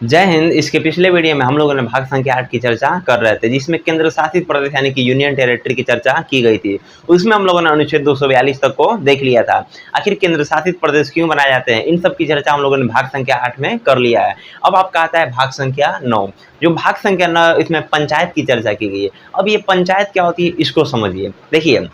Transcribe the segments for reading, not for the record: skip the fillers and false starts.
जय हिंद। इसके पिछले वीडियो में हम लोगों ने भाग संख्या 8 की चर्चा कर रहे थे, जिसमें केंद्र शासित प्रदेश यानी कि यूनियन टेरिटरी की चर्चा की गई थी। उसमें हम लोगों ने अनुच्छेद 242 तक को देख लिया था। आखिर केंद्र शासित प्रदेश क्यों बनाए जाते हैं, इन सब की चर्चा हम लोगों ने भाग संख्या 8 में कर लिया है। अब आपका आता है भाग संख्या 9। जो भाग संख्या 9, इसमें पंचायत की चर्चा की गई है। अब ये पंचायत क्या होती है, इसको समझिए। देखिए,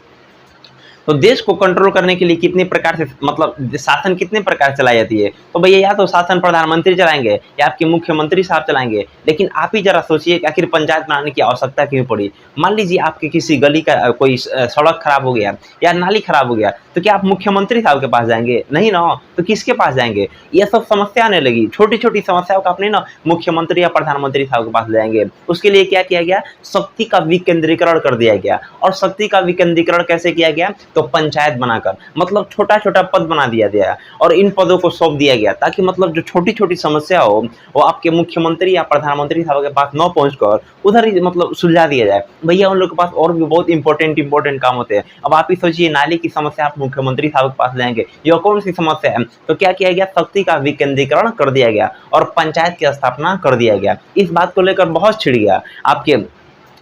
तो देश को कंट्रोल करने के लिए कितने प्रकार से, मतलब शासन कितने प्रकार चलाई जाती है। तो भैया, या तो शासन प्रधानमंत्री चलाएंगे या आपके मुख्यमंत्री साहब चलाएंगे। लेकिन आप ही जरा सोचिए कि आखिर पंचायत बनाने की आवश्यकता क्यों पड़ी। मान लीजिए आपके किसी गली का कोई सड़क खराब हो गया या नाली खराब हो गया, तो क्या आप मुख्यमंत्री साहब के पास जाएंगे? नहीं ना। तो किसके पास जाएंगे? ये सब समस्या आने लगी। छोटी छोटी समस्याओं का अपने ना मुख्यमंत्री या प्रधानमंत्री साहब के पास जाएंगे। उसके लिए क्या किया गया? शक्ति का विकेंद्रीकरण कर दिया गया। और शक्ति का विकेंद्रीकरण कैसे किया गया? तो पंचायत बनाकर, मतलब छोटा छोटा पद बना दिया गया और इन पदों को सौंप दिया गया, ताकि मतलब जो छोटी छोटी समस्या हो वो आपके मुख्यमंत्री या प्रधानमंत्री साहब के पास न पहुंचकर उधर ही मतलब सुलझा दिया जाए। भैया, उन लोगों के पास और भी बहुत इंपॉर्टेंट काम होते हैं। अब आप ही सोचिए, नाली की समस्या आप मुख्यमंत्री साहब के पास जाएंगे, यह कौन सी समस्या है? तो क्या किया गया? शक्ति का विकेंद्रीकरण कर दिया गया और पंचायत की स्थापना कर दिया गया। इस बात को लेकर बहुत छिड़ गया आपके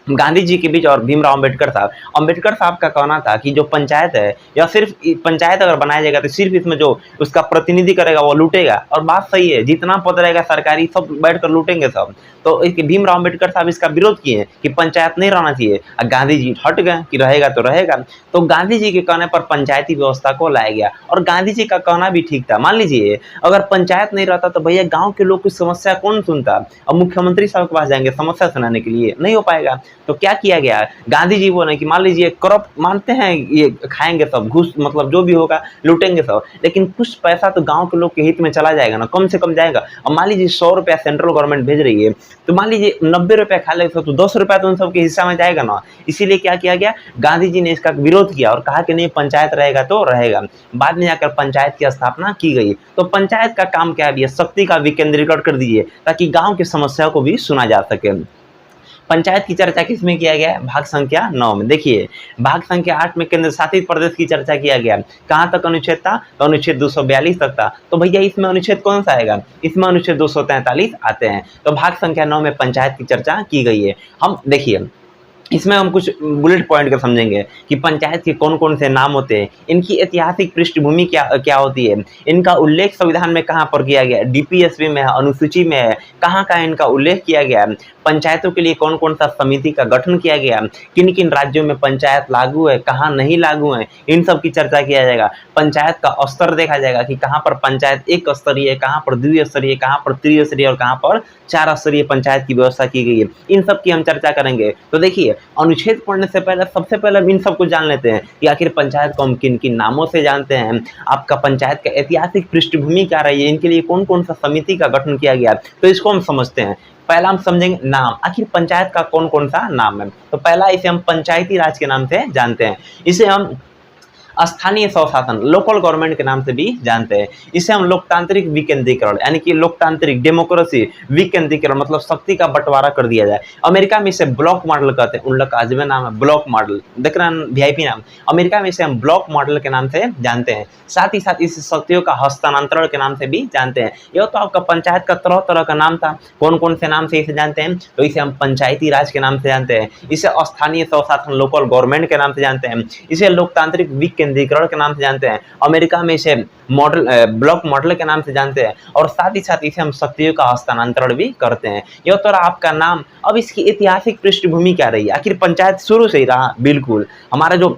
गांधी जी के बीच और भीमराव अंबेडकर साहब का कहना था कि जो पंचायत है, या सिर्फ पंचायत अगर बनाया जाएगा तो सिर्फ इसमें जो उसका प्रतिनिधि करेगा वो लूटेगा। और बात सही है, जितना पद रहेगा सरकारी सब बैठकर लूटेंगे सब। तो भीमराव अंबेडकर साहब इसका विरोध किए कि पंचायत नहीं रहना चाहिए। गांधी जी हट गए कि रहेगा तो रहेगा। तो गांधी जी के कहने पर पंचायती व्यवस्था को लाया गया और गांधी जी का कहना भी ठीक था। मान लीजिए अगर पंचायत नहीं रहता तो भैया गांव के लोग की समस्या कौन सुनता? अब मुख्यमंत्री साहब के पास जाएंगे समस्या सुनाने के लिए? नहीं हो पाएगा। तो क्या किया गया? गांधी जी बोले कि मान लीजिए करप्ट मानते हैं, ये खाएंगे सब घूस, मतलब जो भी होगा लूटेंगे सब, लेकिन कुछ पैसा तो गांव के लोग के हित में चला जाएगा ना, कम से कम जाएगा। अब मान लीजिए 100 रुपया सेंट्रल गवर्नमेंट भेज रही है, तो मान लीजिए 90 रुपया खा लेगा तो 10 रुपया तो उन सबके हिस्सा में जाएगा ना। इसीलिए क्या किया गया? गांधी जी ने इसका विरोध किया और कहा कि नहीं, पंचायत रहेगा तो रहेगा। बाद में जाकर पंचायत की स्थापना की गई। तो पंचायत का काम क्या है? शक्ति का विकेंद्रीकरण कर दीजिए ताकि गांव की समस्या को भी सुना जा सके। पंचायत की चर्चा किसमें किया गया है? भाग संख्या 9 में। देखिए, भाग संख्या 8 में केंद्र शासित प्रदेश की चर्चा किया गया। कहाँ तक अनुच्छेद था? तो अनुच्छेद 242 तक था। तो भैया इसमें अनुच्छेद कौन सा आएगा? इसमें अनुच्छेद 243 आते हैं। तो भाग संख्या 9 में पंचायत की चर्चा की गई है। हम देखिए, इसमें हम कुछ बुलेट पॉइंट का समझेंगे कि पंचायत के कौन कौन से नाम होते हैं, इनकी ऐतिहासिक पृष्ठभूमि क्या क्या होती है, इनका उल्लेख संविधान में कहाँ पर किया गया है, डीपीएसपी में है, अनुसूची में है, कहाँ कहाँ इनका उल्लेख किया गया है, पंचायतों के लिए कौन कौन सा समिति का गठन किया गया, किन किन राज्यों में पंचायत लागू है, कहाँ नहीं लागू है, इन सब की चर्चा किया जाएगा। पंचायत का स्तर देखा जाएगा कि कहाँ पर पंचायत एक स्तरीय, कहाँ पर द्विस्तरीय, कहाँ पर त्रिस्तरीय और कहाँ पर 4 स्तरीय पंचायत की व्यवस्था की गई है। इन सब की हम चर्चा करेंगे। तो देखिए, अनुच्छेद पढ़ने से पहले सबसे पहले हम इन सबको जान लेते हैं कि आखिर पंचायत को हम किन किन नामों से जानते हैं, आपका पंचायत का ऐतिहासिक पृष्ठभूमि क्या रही है, इनके लिए कौन कौन सा समिति का गठन किया गया, तो इसको हम समझते हैं। पहला हम समझेंगे नाम, आखिर पंचायत का कौन कौन सा नाम है। तो पहला, इसे हम पंचायती राज के नाम से जानते हैं। इसे हम स्थानीय स्वशासन, लोकल गवर्नमेंट के नाम से भी जानते हैं। इसे हम लोकतांत्रिक विकेंद्रीकरण, यानी कि लोकतांत्रिक डेमोक्रेसी विकेंद्रीकरण, मतलब शक्ति का बंटवारा कर दिया जाए। अमेरिका में इसे ब्लॉक मॉडल कहते हैं। उन लोग का अजब नाम है, ब्लॉक मॉडल। देख रहे हैं, वीआईपी नाम। अमेरिका में इसे हम ब्लॉक मॉडल के नाम से जानते हैं। साथ ही साथ इस शक्तियों का हस्तांतरण के नाम से भी जानते हैं। यह तो आपका पंचायत का तरह तरह का नाम था। कौन कौन से नाम से इसे जानते हैं? तो इसे हम पंचायती राज के नाम से जानते हैं, इसे स्थानीय स्वशासन, लोकल गवर्नमेंट के नाम से जानते हैं, इसे लोकतांत्रिक विकेंद्रीकरण के नाम से जानते हैं। अमेरिका में इसे मॉडल, ब्लॉक मॉडल के नाम से जानते हैं। और साथ ही साथ इसे हम शक्तियों का हस्तांतरण भी करते हैं। यह तो आपका नाम। अब इसकी ऐतिहासिक पृष्ठभूमि क्या रही है? आखिर पंचायत शुरू से ही रहा, बिल्कुल। हमारा जो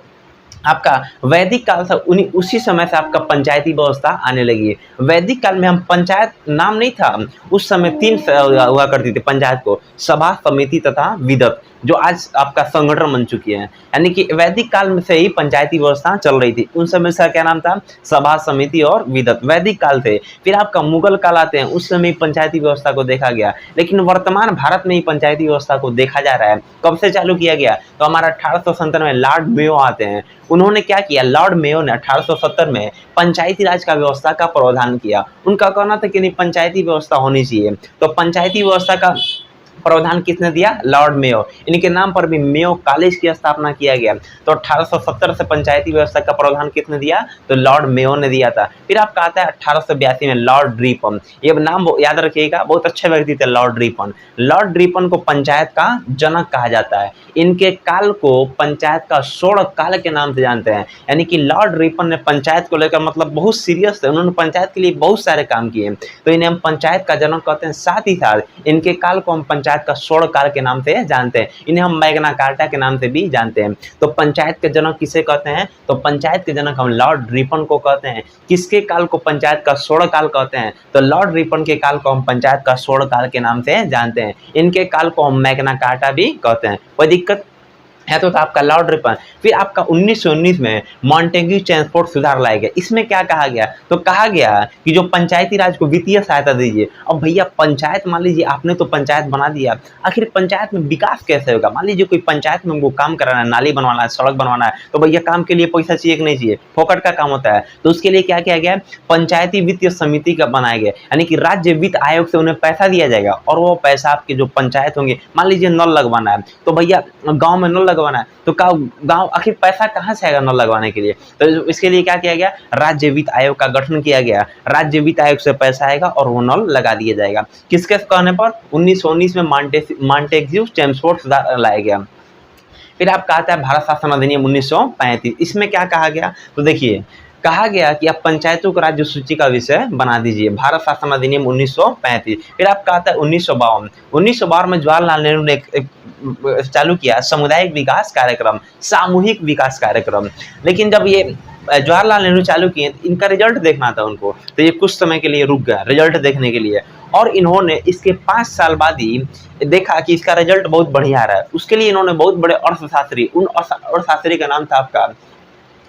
आपका वैदिक काल था, उसी समय से आपका पंचायती व्यवस्था आने लगी है। वैदिक काल में हम पंचायत नाम नहीं था, उस समय 3 हुआ करती थी पंचायत को: सभा, समिति तथा विदत, जो आज आपका संगठन बन चुकी है। यानी कि वैदिक काल में से ही पंचायती व्यवस्था चल रही थी। उन समय से क्या नाम था? सभा, समिति और विदत, वैदिक काल थे। फिर आपका मुगल काल आते हैं, उस समय पंचायती व्यवस्था को देखा गया। लेकिन वर्तमान भारत में ही पंचायती व्यवस्था को देखा जा रहा है। कब से चालू किया गया? तो हमारा 1857 में लॉर्ड मेयो आते हैं। उन्होंने क्या किया? लॉर्ड मेयो ने 1870 में पंचायती राज का व्यवस्था का प्रावधान किया। उनका कहना था कि नहीं, पंचायती व्यवस्था होनी चाहिए। तो पंचायती व्यवस्था का प्रावधान किसने दिया? Lord Mayo. इनके नाम पर भी मेयो कॉलेज की स्थापना किया गया। तो 1870 से पंचायती व्यवस्था का प्रावधान किसने दिया? तो लॉर्ड मेयो ने दिया था। फिर आपका आता है 1882 में लॉर्ड रिपन। ये नाम याद रखिएगा, बहुत अच्छे व्यक्ति थे लॉर्ड रिपन। लॉर्ड रिपन को पंचायत का जनक कहा जाता है। इनके काल को पंचायत का स्वर्ण काल के नाम से जानते हैं। यानी कि लॉर्ड रिपन ने पंचायत को लेकर मतलब बहुत सीरियस थे, उन्होंने पंचायत के लिए बहुत सारे काम किए, तो इन्हें हम पंचायत का जनक कहते हैं। साथ ही साथ इनके काल को हम पंचायत का स्वर्ण काल के नाम से जानते हैं। इन्हें हम मैग्ना कार्टा के नाम से भी जानते हैं। तो पंचायत के जनक किसे कहते हैं? तो पंचायत के जनक हम लॉर्ड रिपन को कहते हैं। किसके काल को पंचायत का स्वर्ण काल कहते हैं? तो लॉर्ड रिपन के काल को हम पंचायत का स्वर्ण काल के नाम से जानते हैं। इनके काल को हम मैग्ना कार्टा भी कहते हैं। कोई दिक्कत है तो आपका लॉर्ड रिपन। फिर आपका 1919 में मॉन्टेग्यू चेम्सफोर्ड सुधार लाया गया। इसमें क्या कहा गया? तो कहा गया कि जो पंचायती राज को वित्तीय सहायता दीजिए। अब भैया पंचायत, मान लीजिए आपने तो पंचायत बना दिया, आखिर पंचायत में विकास कैसे होगा? मान लीजिए कोई पंचायत में वो काम कराना है, नाली बनवाना है, सड़क बनवाना है, तो भैया काम के लिए पैसा चाहिए कि नहीं चाहिए? फोकट का काम होता है। तो उसके लिए क्या किया गया? पंचायती वित्तीय समिति का बनाया गया, यानी कि राज्य वित्त आयोग से उन्हें पैसा दिया जाएगा और वो पैसा आपके जो पंचायत होंगे, मान लीजिए नल लगवाना है, तो भैया गाँव में नल लगवाना है, तो गांव आखिर पैसा कहां से आएगा नल लगवाने के लिए? तो इसके लिए क्या किया गया? राज्य वित्त आयोग का गठन किया गया। राज्य वित्त आयोग से पैसा आएगा और वो नल लगा दिया जाएगा। किसके कहने पर? 1919 में मॉन्टेग्यू चेम्सफोर्ड सुधार लाया गया। फिर आपका आता है भारत शासन अधिनियम 1935। इसमें क्या कहा गया? तो देखिए, कहा गया कि आप पंचायतों को राज्य सूची का विषय बना दीजिए। भारत शासन अधिनियम 1935। फिर आपका आता है 1952। 1952 में जवाहरलाल नेहरू ने एक चालू किया सामुदायिक विकास कार्यक्रम, सामूहिक विकास कार्यक्रम। लेकिन जब ये जवाहरलाल नेहरू चालू किए, इनका रिजल्ट देखना था उनको, तो ये कुछ समय के लिए रुक गया रिजल्ट देखने के लिए, और इन्होंने इसके 5 साल बाद ही देखा कि इसका रिजल्ट बहुत बढ़िया आ रहा है। उसके लिए इन्होंने बहुत बड़े अर्थशास्त्री, उन अर्थशास्त्री का नाम था आपका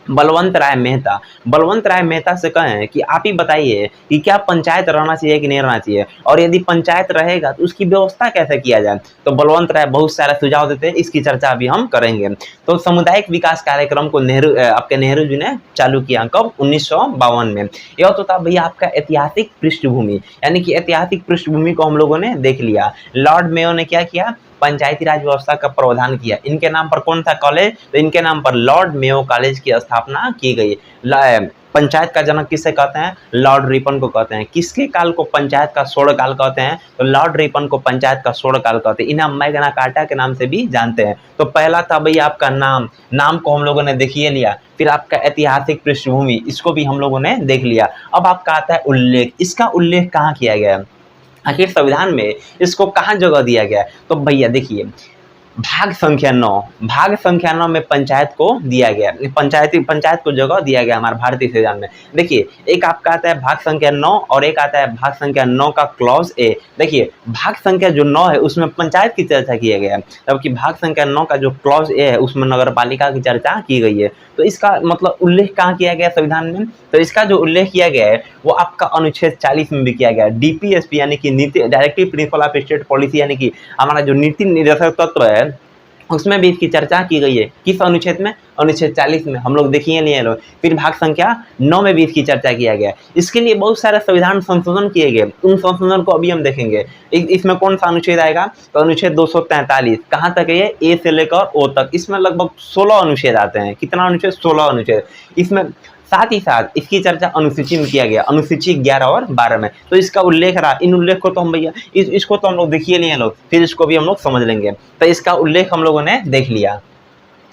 बलवंत राय मेहता। बलवंत राय मेहता से कहें कि आप ही बताइए कि क्या पंचायत रहना चाहिए कि नहीं रहना चाहिए, और यदि पंचायत रहेगा तो उसकी व्यवस्था कैसे किया जाए? तो बलवंत राय बहुत सारे सुझाव देते हैं, इसकी चर्चा अभी हम करेंगे। तो सामुदायिक विकास कार्यक्रम को नेहरू जी ने चालू किया कब? 1952 में। यह तो था भैया आपका ऐतिहासिक पृष्ठभूमि, यानी कि ऐतिहासिक पृष्ठभूमि को हम लोगों ने देख लिया। लॉर्ड मेयो ने क्या किया? पंचायती राज व्यवस्था का प्रावधान किया। इनके नाम पर कौन सा कॉलेज? तो इनके नाम पर लॉर्ड मेयो कॉलेज की स्थापना की गई। पंचायत का जनक किसे कहते हैं? लॉर्ड रिपन को कहते हैं। किसके काल को पंचायत का स्वर्ण काल कहते हैं? तो लॉर्ड रिपन को पंचायत का स्वर्ण काल कहते हैं। इन्हें मैग्ना कार्टा के नाम से भी जानते हैं। तो पहला था भैया आपका नाम को हम लोगों ने देखिए लिया। फिर आपका ऐतिहासिक पृष्ठभूमि, इसको भी हम लोगों ने देख लिया। अब आपका आता है उल्लेख। इसका उल्लेख कहाँ किया गया? आखिर संविधान में इसको कहाँ जगह दिया गया? तो भैया देखिए, भाग संख्या 9 में पंचायत को दिया गया, पंचायत को जगह दिया गया हमारे भारतीय संविधान में। देखिए, एक आपका आता है भाग संख्या 9 और एक आता है भाग संख्या 9 का क्लॉज ए। देखिए, भाग संख्या जो 9 है उसमें पंचायत की चर्चा किया गया है, जबकि भाग संख्या 9 का जो क्लॉज ए है उसमें नगर पालिका की चर्चा की गई है। तो इसका मतलब उल्लेख कहाँ किया गया संविधान में? तो इसका जो उल्लेख किया गया है वो आपका अनुच्छेद 40 में भी किया गया है। डीपीएसपी यानी कि नीति directive principle of state policy, यानी कि हमारा जो नीति निर्देशक तत्व है उसमें भी इसकी चर्चा की गई है। किस अनुच्छेद में? अनुच्छेद 40 में। हम लोग देखिए लिए लोग। फिर भाग संख्या 9 में भी इसकी चर्चा किया गया। इसके लिए बहुत सारे संविधान संशोधन किए गए, उन संशोधन को अभी हम देखेंगे। इसमें कौन सा अनुच्छेद आएगा? तो अनुच्छेद 243। कहाँ तक है ये? ए से लेकर ओ तक। इसमें लगभग 16 अनुच्छेद आते हैं। कितना अनुच्छेद? 16 अनुच्छेद। इसमें साथ ही साथ इसकी चर्चा अनुसूची में किया गया, अनुसूची 11 और 12 में। तो इसका उल्लेख रहा। इन उल्लेख को तो हम भैया इसको तो हम लोग देखिए लिए लोग, फिर इसको भी हम लोग समझ लेंगे। तो इसका उल्लेख हम लोगों ने देख लिया।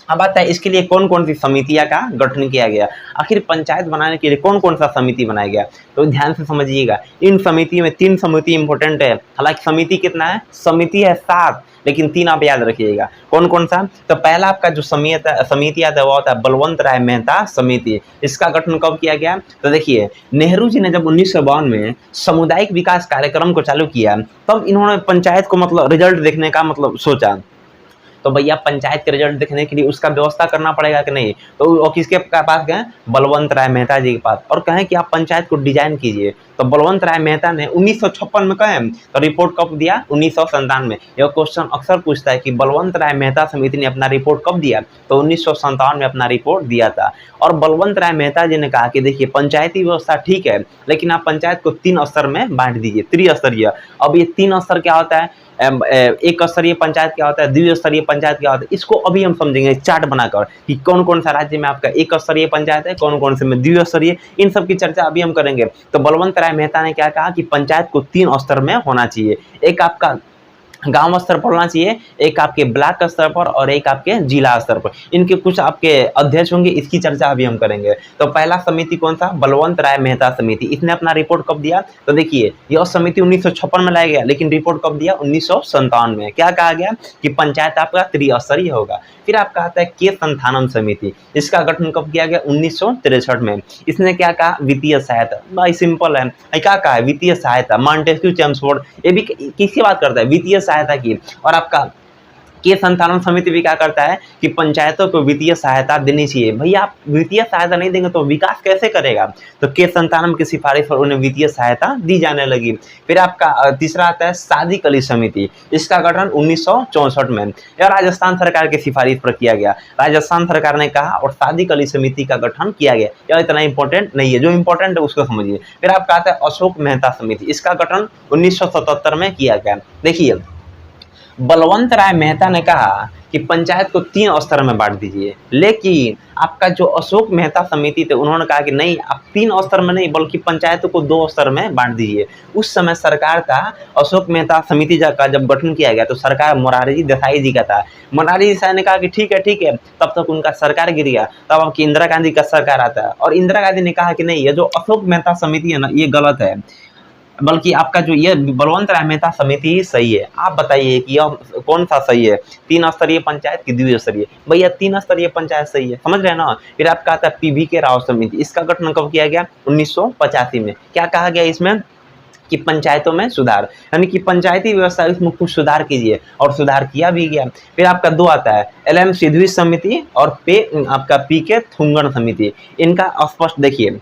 अब आता है इसके लिए कौन कौन सी समितियां का गठन किया गया। आखिर पंचायत बनाने के लिए कौन कौन सा समिति बनाया गया? तो ध्यान से समझिएगा। इन समिति में 3 समिति इंपॉर्टेंट है। हालांकि समिति कितना है? समिति है 7, लेकिन 3 आप याद रखिएगा। कौन कौन सा? तो पहला आपका जो समिति आता है वो होता है बलवंत राय मेहता समिति। इसका गठन कब किया गया? तो देखिए, नेहरू जी ने जब 1952 में सामुदायिक विकास कार्यक्रम को चालू किया, तब इन्होंने पंचायत को मतलब रिजल्ट देखने का मतलब सोचा। तो भैया पंचायत के रिजल्ट देखने के लिए उसका व्यवस्था करना पड़ेगा कि नहीं? तो वो किसके पास गए? बलवंत राय मेहता जी के पास, और कहें कि आप पंचायत को डिजाइन कीजिए। तो बलवंत राय मेहता ने 1956 में कहें, तो रिपोर्ट कब दिया? 1957 में। यह क्वेश्चन अक्सर पूछता है कि बलवंत राय मेहता समिति ने अपना रिपोर्ट कब दिया? तो 1957 में अपना रिपोर्ट दिया था। और बलवंत राय मेहता जी ने कहा कि देखिए, पंचायती व्यवस्था ठीक है, लेकिन आप पंचायत को 3 स्तर में बांट दीजिए, त्रिस्तरीय। अब ये 3 स्तर क्या होता है? एक स्तरीय पंचायत क्या होता है, द्विस्तरीय पंचायत क्या होता है, इसको अभी हम समझेंगे चार्ट बनाकर कि कौन कौन सा राज्य में आपका एक स्तरीय पंचायत है, कौन कौन से में द्विस्तरीय, इन सब की चर्चा अभी हम करेंगे। तो बलवंत राय मेहता ने क्या कहा कि पंचायत को 3 स्तर में होना चाहिए, एक आपका गांव स्तर पर होना चाहिए, एक आपके ब्लॉक स्तर पर और एक आपके जिला स्तर पर। इनके कुछ आपके अध्यक्ष होंगे, इसकी चर्चा अभी हम करेंगे। तो पहला समिति कौन सा, बलवंत राय मेहता समिति। इसने अपना रिपोर्ट कब दिया, तो देखिए यह समिति 1956 में लाया गया, लेकिन रिपोर्ट कब दिया, 1957 में। क्या कहा गया कि पंचायत आपका त्रिस्तरीय होगा। फिर आपका आता है के संथानम समिति, इसका गठन कब किया गया, 1963 में। इसने क्या कहा, वित्तीय सहायता, भाई सिंपल है, क्या कहा है, वित्तीय सहायता। मॉन्टेस्क्यू चेम्सफोर्ड ये भी किसकी बात करता है, वित्तीय सहायता की। और आपका के संथानम समिति भी क्या करता है कि पंचायतों को वित्तीय सहायता देनी चाहिए। भैया आप वित्तीय सहायता नहीं देंगे तो विकास कैसे करेगा, तो के संथानम की सिफारिश पर उन्हें वित्तीय सहायता दी जाने लगी। फिर आपका तीसरा आता है सादिक अली समिति, इसका गठन 1964 में, यह राजस्थान सरकार की सिफारिश पर किया गया। राजस्थान सरकार ने कहा और सादिक अली समिति का गठन किया गया। यह इतना इंपॉर्टेंट नहीं है, जो इंपॉर्टेंट है उसको समझिए। फिर आपका आता है अशोक मेहता समिति, इसका गठन 1977 में किया गया। देखिए बलवंत राय मेहता ने कहा कि पंचायत को 3 स्तर में बांट दीजिए, लेकिन आपका जो अशोक मेहता समिति थे उन्होंने कहा कि नहीं, आप 3 स्तर में नहीं बल्कि पंचायतों को 2 स्तर में बांट दीजिए। उस समय सरकार था, अशोक मेहता समिति का जब गठन किया गया तो सरकार मोरारजी देसाई जी का था। मोरारजी देसाई ने कहा कि ठीक है, तब तक उनका सरकार गिर गया। तब आपकी इंदिरा गांधी का सरकार आता है और इंदिरा गांधी ने कहा कि नहीं, ये जो अशोक मेहता समिति है ना, ये गलत है, बल्कि आपका जो ये बलवंत राय मेहता समिति ही सही है। आप बताइए कि यह कौन सा सही है, 3 स्तरीय पंचायत की द्विस्तरीय। भैया 3 स्तरीय पंचायत सही है, समझ रहे हैं ना। फिर आपका आता है पीवी के राव समिति, इसका गठन कब किया गया, 1985 में। क्या कहा गया इसमें कि पंचायतों में सुधार, यानी कि पंचायती व्यवस्था इसमें कुछ सुधार कीजिए, और सुधार किया भी गया। फिर आपका 2 आता है LM सिद्धवी समिति और आपका PK थुंगन समिति। इनका स्पष्ट देखिए,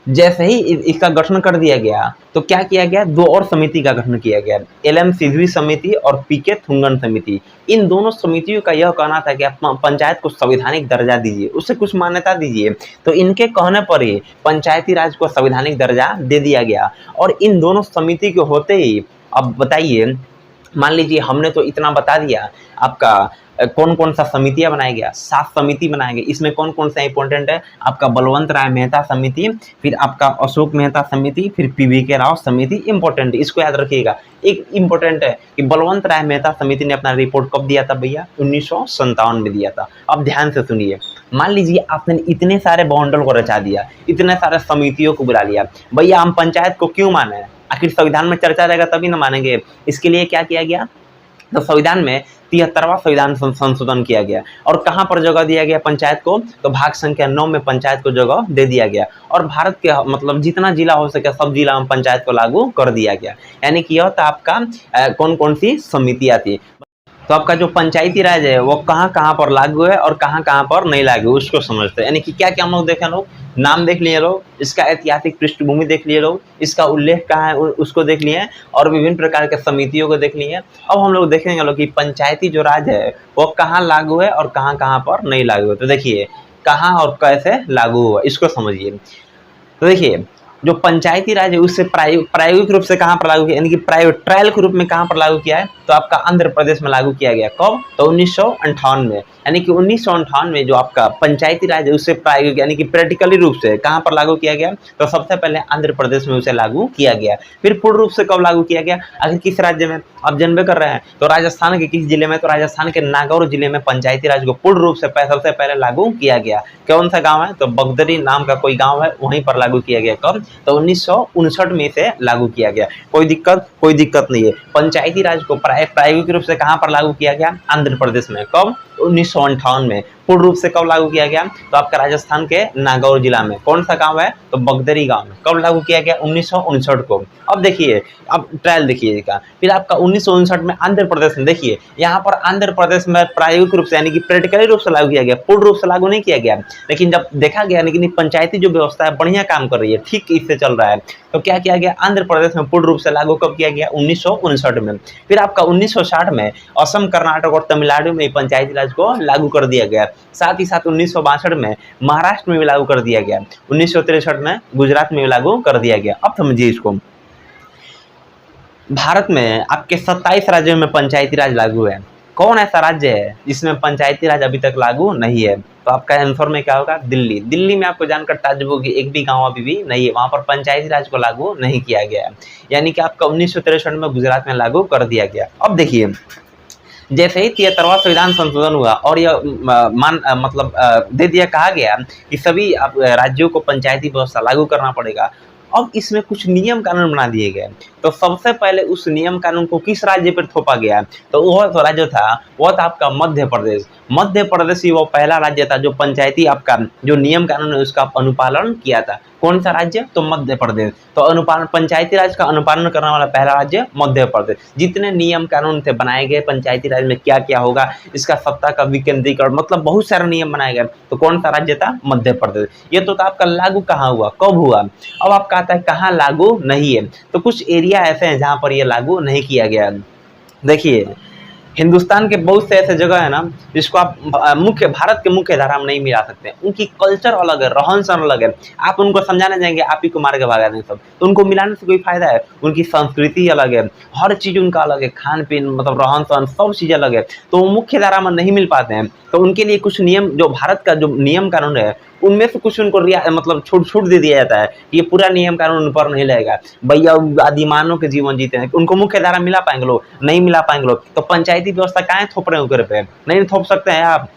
जैसे ही इसका गठन कर दिया गया तो क्या किया गया, 2 और समिति का गठन किया गया, LM सिद्धवी समिति और PK थुंगन समिति। इन दोनों समितियों का यह कहना था कि आप पंचायत को संवैधानिक दर्जा दीजिए, उसे कुछ मान्यता दीजिए। तो इनके कहने पर ही पंचायती राज को संवैधानिक दर्जा दे दिया गया। और इन दोनों समिति के होते ही, अब बताइए, मान लीजिए हमने तो इतना बता दिया, आपका कौन कौन सा समितियां बनाया गया, 7 समिति बनाए गए। इसमें कौन कौन सा इंपॉर्टेंट है, आपका बलवंत राय मेहता समिति, फिर आपका अशोक मेहता समिति, फिर PV के राव समिति। इंपॉर्टेंट, इसको याद रखिएगा। एक इंपॉर्टेंट है कि बलवंत राय मेहता समिति ने अपना रिपोर्ट कब दिया था भैया, 1957 में दिया था। अब ध्यान से सुनिए, मान लीजिए आपने इतने सारे बाउंडल को रचा दिया, इतने सारे समितियों को बुला लिया, भैया हम पंचायत को क्यों माने, आखिर संविधान में चर्चा रहेगा तभी ना मानेंगे। इसके लिए क्या किया गया, तो संविधान में 73वां संविधान संशोधन किया गया। और कहां पर जगह दिया गया पंचायत को, तो भाग संख्या 9 में पंचायत को जगह दे दिया गया। और भारत के मतलब जितना जिला हो सके सब जिला में पंचायत को लागू कर दिया गया। यानी कि यह था आपका कौन कौन सी समितियां थी। तो आपका जो पंचायती राज है वो कहाँ कहाँ पर लागू है और कहाँ कहाँ पर नहीं लागू, उसको समझते हैं। यानी कि क्या क्या हम लोग देखे, लोग नाम देख लिए लोग, इसका ऐतिहासिक पृष्ठभूमि देख लिए लोग, इसका उल्लेख कहाँ है उसको देख लिए, और विभिन्न प्रकार के समितियों को देख लिए। अब हम लोग देखेंगे लोग कि पंचायती जो राज है वो कहाँ लागू है और कहाँ कहाँ पर नहीं लागू है। तो देखिए कहाँ और कैसे लागू हुआ, इसको समझिए। तो देखिए जो पंचायती राज है उससे प्रायोगिक रूप से कहाँ पर लागू किया, यानी कि ट्रायल के रूप में कहाँ पर लागू किया है, तो आपका आंध्र प्रदेश में लागू किया गया। कब, तो 1958 में। यानी कि 1958 में जो आपका पंचायती राज है उससे प्रायोगिक यानी कि प्रैक्टिकली रूप से कहाँ पर लागू किया गया, तो सबसे पहले आंध्र प्रदेश में उसे लागू किया गया। फिर पूर्ण रूप से कब लागू किया गया, आखिर किस राज्य में, आप जानबे कर रहे हैं, तो राजस्थान के किस जिले में, तो राजस्थान के नागौर जिले में पंचायती राज को पूर्ण रूप से सबसे पहले लागू किया गया। कौन सा गाँव है, तो बगदरी नाम का कोई गाँव है, वहीं पर लागू किया गया। कब, तो 1959 में से लागू किया गया। कोई दिक्कत नहीं है। पंचायती राज को प्रायोगिक रूप से कहां पर लागू किया गया, आंध्र प्रदेश में। कब, 1958 में। पूर्ण रूप से कब लागू किया गया, तो आपका राजस्थान के नागौर जिला में। कौन सा गांव है, तो बगदरी गांव में। कब लागू किया गया, 1959 को। अब देखिए, अब ट्रायल देखिएगा। फिर आपका 1959 में आंध्र प्रदेश में, देखिए यहाँ पर आंध्र प्रदेश में प्रायोगिक रूप से यानी कि प्रैक्टिकली रूप से लागू किया गया, पूर्ण रूप से लागू नहीं किया गया। लेकिन जब देखा गया लेकिन पंचायती जो व्यवस्था है बढ़िया काम कर रही है, ठीक इससे चल रहा है, तो क्या किया गया, आंध्र प्रदेश में पूर्ण रूप से लागू कब किया गया, 1959 में। फिर आपका 1960 में असम, कर्नाटक और तमिलनाडु में पंचायती राज को लागू कर दिया गया। साथ ही साथ 1962 में महाराष्ट्र में भी लागू कर दिया गया। 1963 में गुजरात में भी लागू कर दिया गया। अब समझिए इसको, भारत में आपके 27 राज्यों में पंचायती राज लागू है। कौन ऐसा राज्य है जिसमें पंचायती राज अभी तक लागू नहीं है? तो आपका आंसर में क्या होगा? दिल्ली। दिल्ली में आपको जानकर ताज्जुब होगी, एक भी गांव अभी भी नहीं है वहां पर पंचायती राज को लागू नहीं किया गया है। यानी कि आपका 1963 में गुजरात में लागू कर दिया गया। अब देखिए, जैसे ही 73वां संविधान संशोधन हुआ और यह दे दिया, कहा गया कि सभी राज्यों को पंचायती व्यवस्था लागू करना पड़ेगा। अब इसमें कुछ नियम कानून बना दिए गए। तो सबसे पहले उस नियम कानून को किस राज्य पर थोपा गया? तो वह तो राज्य था, वह था आपका मध्य प्रदेश। मध्य प्रदेश ही वो पहला राज्य था जो पंचायती आपका जो नियम कानून है उसका अनुपालन किया था। कौन सा राज्य? तो मध्य प्रदेश। तो अनुपालन, पंचायती राज का अनुपालन करने वाला पहला राज्य मध्य प्रदेश। जितने नियम कानून थे बनाए गए पंचायती राज में क्या क्या होगा, इसका सत्ता का विकेंद्रीकरण, मतलब बहुत सारे नियम बनाए गए। तो कौन सा राज्य था? मध्य प्रदेश। ये तो आपका लागू कहाँ हुआ, कब हुआ? अब आपका आता है कहाँ लागू नहीं है। तो कुछ एरिया ऐसे हैं जहां पर ये लागू नहीं किया गया। देखिए, हिंदुस्तान के बहुत से ऐसे जगह है ना जिसको आप मुख्य भारत के मुख्य धारा में नहीं मिला सकते। उनकी कल्चर अलग है, रहन सहन अलग है। आप उनको समझाने जाएंगे, आप ही को मार के भगा देंगे सब। तो उनको मिलाने से कोई फायदा है? उनकी संस्कृति अलग है, हर चीज उनका अलग है, खान पीन, मतलब रहन सहन, सब चीज अलग है। तो वो मुख्य धारा में नहीं मिल पाते हैं। तो उनके लिए कुछ नियम, जो भारत का जो नियम कानून है उनमें से कुछ उनको छूट दे दिया जाता है। ये पूरा नियम कानून उन पर नहीं लगेगा। भैया आदिमानव के जीवन जीते हैं, उनको मुख्य धारा मिला पाएंगे लोग? नहीं मिला पाएंगे लोग। तो पंचायती व्यवस्था काहे थोप रहे हो ऊपर पे? नहीं थोप सकते हैं आप,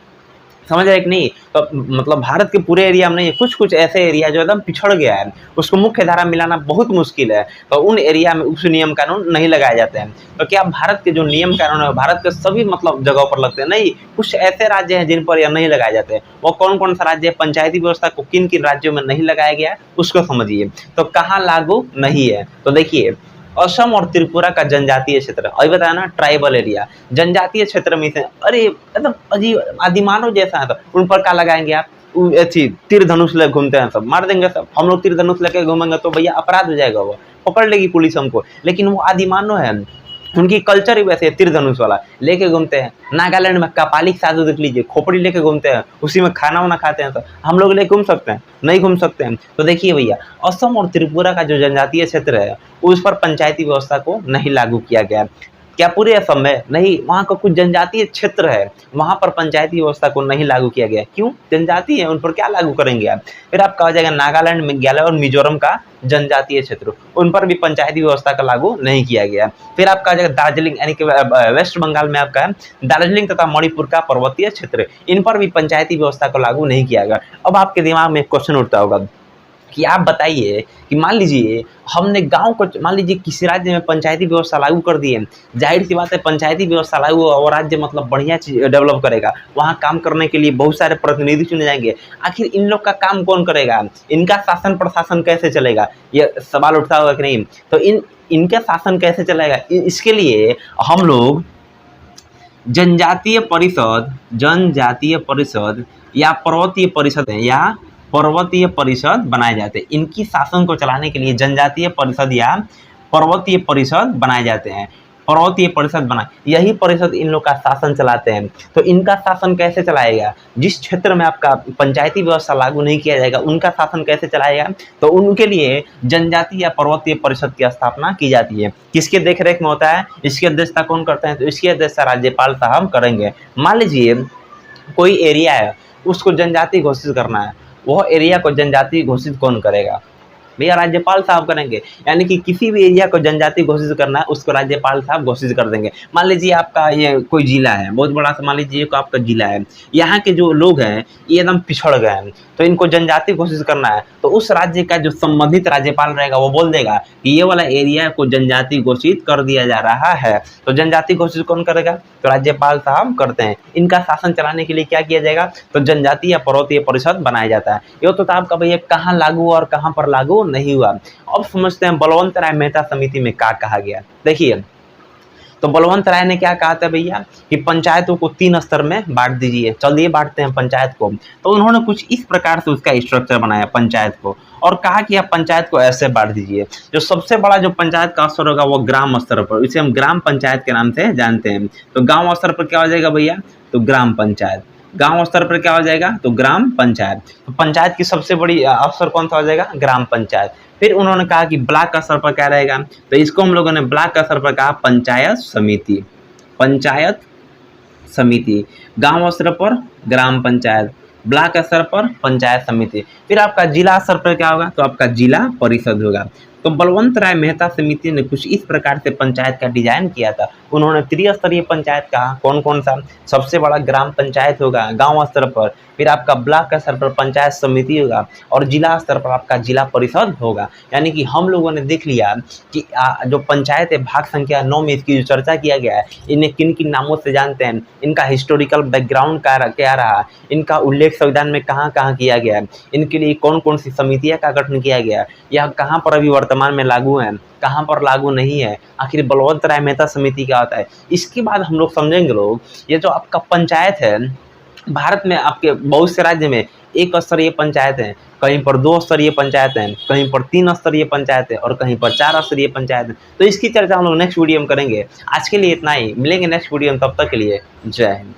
समझ रहे कि नहीं? तो मतलब भारत के पूरे एरिया में नहीं है, कुछ कुछ ऐसे एरिया जो एकदम पिछड़ गया है, उसको मुख्य धारा मिलाना बहुत मुश्किल है। तो उन एरिया में उस नियम कानून नहीं लगाए जाते हैं। तो क्या भारत के जो नियम कानून है भारत के सभी जगहों पर लगते हैं? नहीं, कुछ ऐसे राज्य हैं जिन पर यह नहीं लगाए जाते। वो कौन कौन सा राज्य है? पंचायती व्यवस्था को किन किन राज्यों में नहीं लगाया गया उसको समझिए। तो कहाँ लागू नहीं है? तो देखिए, असम और त्रिपुरा का जनजातीय क्षेत्र, अभी बताया ना, ट्राइबल एरिया, जनजातीय क्षेत्र में से, अरे एकदम अजीब आदिमानव जैसा है। तो उन पर क्या लगाएंगे आप? तीर धनुष ले घूमते हैं सब, मार देंगे सब। हम लोग तीर धनुष लेके घूमेंगे तो भैया अपराध हो जाएगा, वो पकड़ लेगी पुलिस हमको। लेकिन वो आदिमानव है, उनकी कल्चर ही वैसे तीर धनुष वाला लेके घूमते हैं। नागालैंड में कपालिक साधु देख लीजिए, खोपड़ी लेके घूमते हैं, उसी में खाना वाना खाते हैं। तो हम लोग लेके घूम सकते हैं? नहीं घूम सकते हैं। तो देखिए भैया, असम और त्रिपुरा का जो जनजातीय क्षेत्र है उस पर पंचायती व्यवस्था को नहीं लागू किया गया। क्या पूरे असम में? नहीं, वहाँ का कुछ जनजातीय क्षेत्र है, वहाँ पर पंचायती व्यवस्था को नहीं लागू किया गया। क्यों? जनजाति है, उन पर क्या लागू करेंगे आप? फिर आपका हो जाएगा नागालैंड, मेघालय और मिजोरम का जनजातीय क्षेत्र, उन पर भी पंचायती व्यवस्था का लागू नहीं किया गया। फिर आपका हो जाएगा दार्जिलिंग, यानी कि वेस्ट बंगाल में आपका दार्जिलिंग तथा मणिपुर का पर्वतीय क्षेत्र, इन पर भी पंचायती व्यवस्था को लागू नहीं किया गया। अब आपके दिमाग में एक क्वेश्चन उठता होगा कि आप बताइए कि मान लीजिए हमने गांव को, मान लीजिए किसी राज्य में पंचायती व्यवस्था लागू कर दी है, जाहिर सी बात है पंचायती व्यवस्था लागू हुआ और राज्य बढ़िया चीज डेवलप करेगा, वहाँ काम करने के लिए बहुत सारे प्रतिनिधि चुने जाएंगे। आखिर इन लोग का काम कौन करेगा? इनका शासन प्रशासन कैसे चलेगा? ये सवाल उठता होगा कि नहीं? तो इनका शासन कैसे चलेगा? इसके लिए हम लोग जनजातीय परिषद या पर्वतीय परिषद बनाए जाते हैं। इनकी शासन को चलाने के लिए जनजातीय परिषद या पर्वतीय परिषद बनाए जाते हैं। पर्वतीय परिषद बना, यही परिषद इन लोग का शासन चलाते हैं। तो इनका शासन कैसे चलाएगा? जिस क्षेत्र में आपका पंचायती व्यवस्था लागू नहीं किया जाएगा उनका शासन कैसे चलाएगा? तो उनके लिए जनजातीय या पर्वतीय परिषद की स्थापना की जाती है। किसके देखरेख में होता है? इसकी अध्यक्षता कौन करते हैं? तो इसकी अध्यक्षता राज्यपाल साहब करेंगे। मान लीजिए कोई एरिया है, उसको जनजाति घोषित करना है, वह एरिया को जनजाति घोषित कौन करेगा? भैया राज्यपाल साहब करेंगे। यानी कि किसी भी एरिया को जनजाति घोषित करना है उसको राज्यपाल साहब घोषित कर देंगे। मान लीजिए आपका ये कोई जिला है, बहुत बड़ा सा, मान लीजिए को आपका जिला है, यहाँ के जो लोग हैं ये एकदम पिछड़ गए हैं, तो इनको जनजाति घोषित करना है। तो उस राज्य का जो संबंधित राज्यपाल रहेगा वो बोल देगा कि ये वाला एरिया को जनजाति घोषित कर दिया जा रहा है। तो जनजाति घोषित कौन करेगा? तो राज्यपाल साहब करते हैं। इनका शासन चलाने के लिए क्या किया जाएगा? तो जनजाति या पर्वतीय परिषद बनाया जाता है। ये तो आपका भैया कहाँ लागू और कहाँ पर लागू नहीं हुआ। अब समझते हैं बलवंत राय मेहता समिति में क्या कहा गया। देखिए, तो बलवंत राय ने क्या कहा था भैया कि पंचायतों को 3 स्तर में बांट दीजिए। चलिए बांटते हैं पंचायत को। तो उन्होंने कुछ इस प्रकार से उसका स्ट्रक्चर बनाया पंचायत को, और कहा कि आप पंचायत को ऐसे बांट दीजिए। जो सबसे बड़ा जो पंचायत का स्तर होगा वो ग्राम स्तर पर, इसे हम ग्राम पंचायत के नाम से जानते हैं। तो गांव स्तर पर क्या हो जाएगा भैया? तो ग्राम पंचायत। गांव स्तर पर क्या हो जाएगा? तो ग्राम पंचायत। तो पंचायत की सबसे बड़ी अफसर कौन सा हो जाएगा? ग्राम पंचायत। फिर उन्होंने कहा कि ब्लॉक स्तर पर क्या रहेगा, तो इसको हम लोगों ने ब्लॉक स्तर पर कहा पंचायत समिति, पंचायत समिति, गांव स्तर पर ग्राम पंचायत, ब्लॉक स्तर पर पंचायत समिति। फिर आपका जिला स्तर पर क्या होगा, तो आपका जिला परिषद होगा। तो बलवंत राय मेहता समिति ने कुछ इस प्रकार से पंचायत का डिजाइन किया था। उन्होंने त्रिस्तरीय पंचायत कहा, कौन कौन सा, सबसे बड़ा ग्राम पंचायत होगा गांव स्तर पर, फिर आपका ब्लॉक स्तर पर पंचायत समिति होगा और जिला स्तर पर आपका जिला परिषद होगा। यानी कि हम लोगों ने देख लिया कि जो पंचायत है भाग संख्या 9 में इसकी जो चर्चा किया गया है, इन्हें किन किन नामों से जानते हैं, इनका हिस्टोरिकल बैकग्राउंड क्या रहा, इनका उल्लेख संविधान में कहाँ कहाँ किया गया है, इनके लिए कौन कौन सी समितियां का गठन किया गया है, यह कहाँ पर अभी वर्तमान में लागू है, कहाँ पर लागू नहीं है, आखिर बलवंत राय मेहता समिति क्या होता है। इसके बाद हम लोग समझेंगे लोग, ये जो आपका पंचायत है, भारत में आपके बहुत से राज्य में एक स्तरीय पंचायत है, कहीं पर 2 स्तरीय पंचायत है, कहीं पर 3 स्तरीय पंचायत है और कहीं पर 4 स्तरीय पंचायत है। तो इसकी चर्चा हम लोग नेक्स्ट वीडियो में करेंगे। आज के लिए इतना ही, मिलेंगे नेक्स्ट वीडियो में, तब तक के लिए जय हिंद।